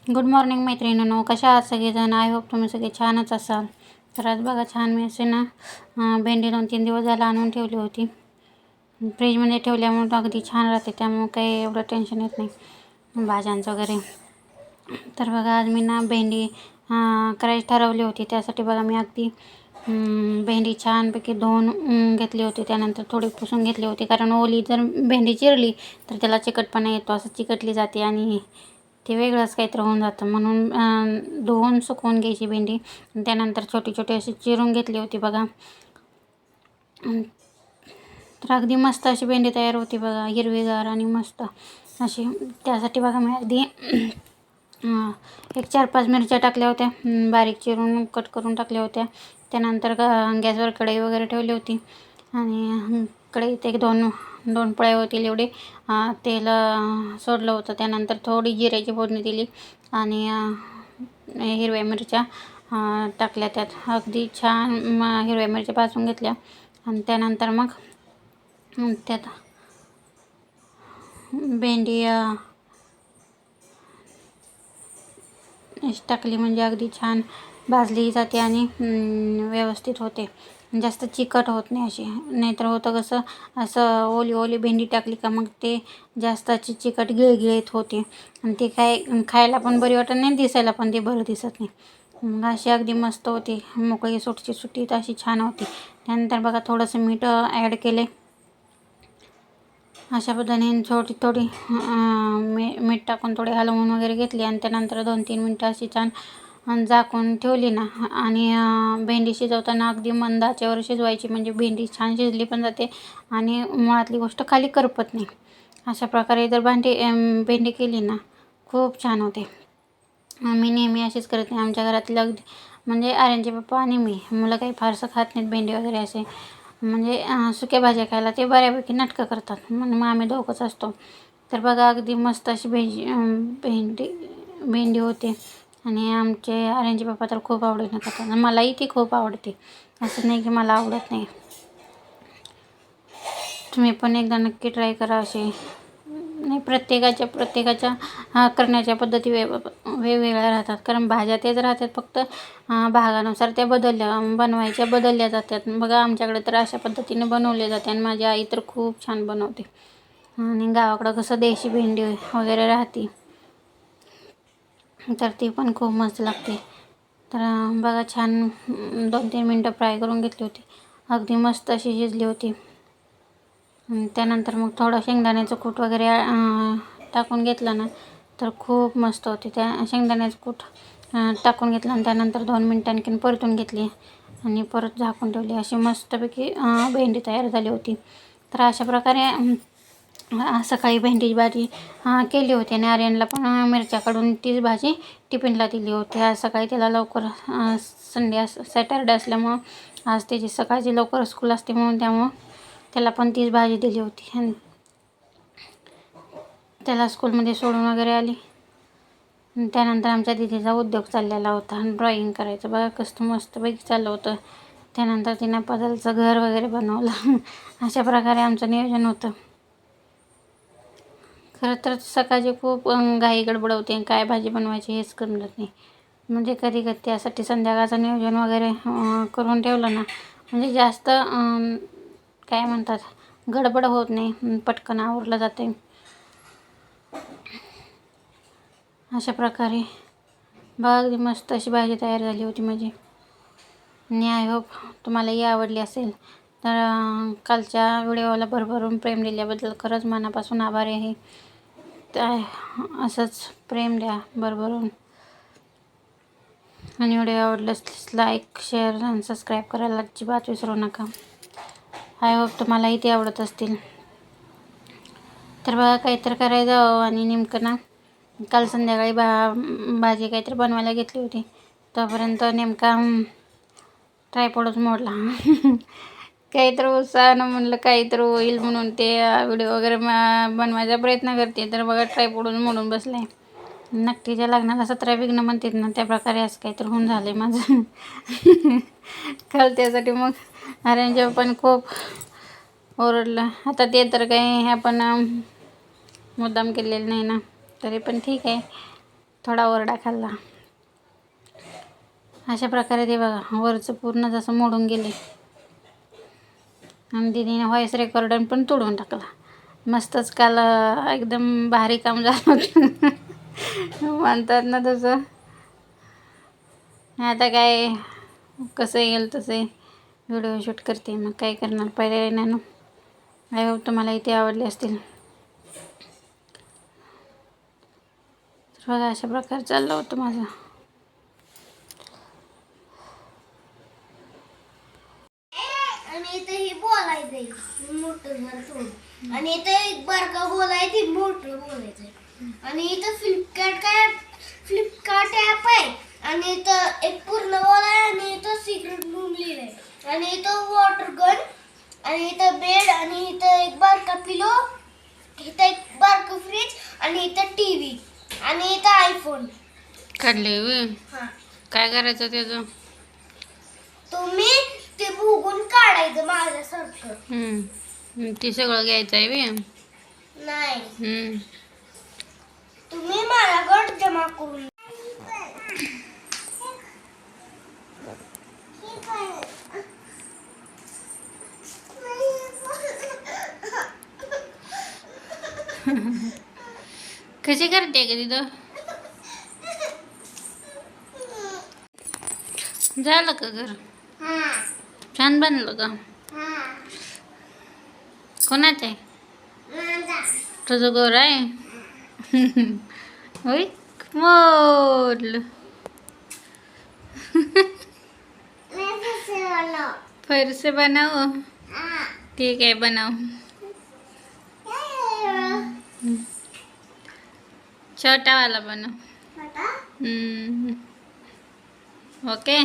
Good morning मैत्रिणींनो, कशा आहात सगळेजण? आय होप तुम्ही सगळे छानच असाल. तर आज बघा, छान मी असे ना भेंडी 2-3 दिवस झाला आणून ठेवली होती. फ्रीजमध्ये ठेवल्यामुळे अगदी छान राहते, त्यामुळे काही एवढं टेन्शन येत नाही भाज्यांचं वगैरे. तर बघा, आज मी ना भेंडी करायची ठरवली होती. त्यासाठी बघा, मी अगदी भेंडी छानपैकी धुवून घेतली होती. त्यानंतर थोडी पुसून घेतली होती, कारण ओली जर भेंडी चिरली तर त्याला चिकटपणा येतो, असं चिकटली जाते आणि ते वेगळंच काहीतरी होऊन जातं. म्हणून धुवून सुकवून घ्यायची भेंडी. त्यानंतर छोटी छोटी अशी चिरून घेतली होती बघा. तर अगदी मस्त अशी भेंडी तयार होती बघा, हिरवीगार आणि मस्त अशी. त्यासाठी बघा, मी अगदी एक 4-5 मिरच्या टाकल्या होत्या, बारीक चिरून कट करून टाकल्या होत्या. त्यानंतर गॅसवर कढई वगैरे ठेवली होती आणि कढईत एक दोन पळ्या होतील एवढे तेल सोडलं होतं. त्यानंतर थोडी जिऱ्याची फोडणी दिली आणि हिरव्या मिरच्या टाकल्या त्यात. अगदी छान हिरव्या मिरच्या भाजून घेतल्या आणि त्यानंतर मग त्यात भेंडी टाकली, म्हणजे अगदी छान भाजली जाते आणि व्यवस्थित होते, जास्त चिकट होत नाही अशी. नाहीतर होतं कसं, असं ओली भेंडी टाकली का मग ते जास्त चिकट गिळगिळीत होते आणि ते खायला पण बरी वाटत नाही, दिसायला पण ते बरं दिसत नाही. मग अशी अगदी मस्त होती, मोकळी सुटसुटीत अशी छान होती. त्यानंतर बघा, थोडंसं मीठ ॲड केले. अशा पद्धतीने थोडी मीठ टाकून थोडी हलवून वगैरे घेतली आणि त्यानंतर 2-3 मिनटं अशी छान झाकून ठेवली ना. आणि भेंडी शिजवताना अगदी मंद आचेवर शिजवायची, म्हणजे भेंडी छान शिजली पण जाते आणि मुळातली गोष्ट खाली करपत नाही. अशा प्रकारे जर भेंडी केली ना, खूप छान होते. मी नेहमी अशीच करते. आमच्या घरातलं अगदी म्हणजे आर्यनचे पप्पा आणि मी, मुलं काही फारसं खात नाहीत भेंडी वगैरे असे, म्हणजे सुक्या भाज्या खायला ते बऱ्यापैकी नाटकं करतात, म्हणून मग आम्ही दोघंच असतो. तर बघा, अगदी मस्त अशी भेंडी होते आणि आमचे आर्यनचे पप्पा तर खूप आवडीनं खातात. मलाही ती खूप आवडते, असं नाही की मला आवडत नाही. तुम्ही पण एकदा नक्की ट्राय करा असे. नाही, प्रत्येकाच्या करण्याच्या पद्धती वेगवेगळ्या राहतात, कारण भाज्या तेच राहतात, फक्त भागानुसार त्या बनवायच्या जातात. बघा, आमच्याकडे तर अशा पद्धतीने बनवले जाते आणि माझी आई तर खूप छान बनवते. आणि गावाकडं कसं देशी भेंडी वगैरे राहते, तर ती पण खूप मस्त लागते. तर बघा, छान 2-3 मिनटं फ्राय करून घेतली होती, अगदी मस्त अशी शिजली होती. त्यानंतर मग थोडं शेंगदाण्याचं कूट वगैरे टाकून घेतलं ना, तर खूप मस्त होते. त्या शेंगदाण्याचं कूट टाकून घेतलं आणि त्यानंतर 2 मिनटं आणखीन परतून घेतली आणि परत झाकून ठेवली. अशी मस्तपैकी भेंडी तयार झाली होती. तर अशा प्रकारे सकाळी भेंडीची भाजी केली होती आणि आर्यनला पण मिरच्या काढून तीच भाजी टिफिनला दिली होती. आज सकाळी त्याला लवकर सॅटरडे असल्यामुळं आज त्याची सकाळची लवकर स्कूल असते, म्हणून त्यामुळं त्याला पण तीच भाजी दिली होती. आणि त्याला स्कूलमध्ये सोडून वगैरे आली. त्यानंतर आमच्या दीदीचा उद्योग चाललेला होता, ड्रॉइंग करायचं. बघा, कसं मस्तपैकी चाललं होतं. त्यानंतर तिनं पझलचं घर वगैरे बनवलं. अशा प्रकारे आमचं नियोजन होतं. खरं तर सकाळची खूप घाई गडबड होते, काय भाजी बनवायची हेच समजत नाही. म्हणजे कधी त्यासाठी संध्याकाळचं नियोजन वगैरे करून ठेवलं ना, म्हणजे जास्त काय म्हणतात, गडबड होत नाही, पटकन आवरलं जाते. अशा प्रकारे बघा, अगदी मस्त अशी भाजी तयार झाली होती माझी. आणि आय होप तुम्हालाही आवडली असेल. तर कालच्या व्हिडिओला भरभरून प्रेम दिल्याबद्दल खरंच मनापासून आभारी आहे. तर असंच प्रेम द्या भरभरून. आणि व्हिडिओ आवडल्यास लाईक, शेअर आणि सबस्क्राईब करायला अजिबात विसरू नका. आय होप तुम्हालाही ते आवडत असतील. तर बघा, काहीतरी करायचं आणि नेमकं ना, काल संध्याकाळी भाजी काहीतरी बनवायला घेतली होती, तोपर्यंत नेमका ट्रायपॉडच मोडला. काहीतरी उत्साहानं म्हणलं काहीतरी होईल म्हणून ते व्हिडिओ वगैरे बनवायचा प्रयत्न करते, तर बघा ट्रायपॉडच मोडून बसलाय. नकटीच्या लग्नाला 17 विघ्न म्हणतात ना, त्या प्रकारे असं काहीतरी होऊन झालं आहे माझं. काल त्यासाठी मग आर्यनच्या पण खूप ओरडलं. आता ते तर काही आपण मुद्दाम केलेलं नाही ना, तरी पण ठीक आहे. थोडा ओरडा खाल्ला. अशा प्रकारे ते बघा वरचं पूर्ण जसं मोडून गेले. आणि दीदीने व्हॉइस रेकॉर्डर पण तोडून टाकला. मस्तच काल एकदम भारी काम झालं होतं. म्हणतात ना तसं. आता काय कसं येईल तसे व्हिडिओ शूट करते. मग काय करणार, पर्याय नाही ना. आय होप तुम्हाला इथे आवडले असतील. तर बघा अशा प्रकारे चाललं होतं माझं. आणि इथे ही बोलायचंय मोठं घर सोडून, आणि इथे एक बारका बोलायची मोठं बोलायचंय. आणि इथं फ्लिपकार्ट ॲप आहे. आणि इथं एक पूर्ण बॉल आहे. आणि इथं सिक्रेट रूम लिहिलंय. आणि इथं वॉटर गन. आणि इथं बेड. आणि इथं एक बारका पिलो. इथं एक बारका फ्रीज. आणि इथं टीव्ही. आणि इथं आयफोन काढले. हा. काय करायचं त्याचं? तुम्ही ते बघून काढायचं माझ्यासारखं. ते सगळं घ्यायचं आहे बी. नाही, तुम्ही माझ्याकडे जमा करून. कशी करते का तिथं? झालं का घर? छान बनलं का? कोणाचं आहे? तुझं घर आहे? होय मोल. फिर से बनाओ. ठीक आहे बनाओ. छोटा वाला बनाओ. ओके.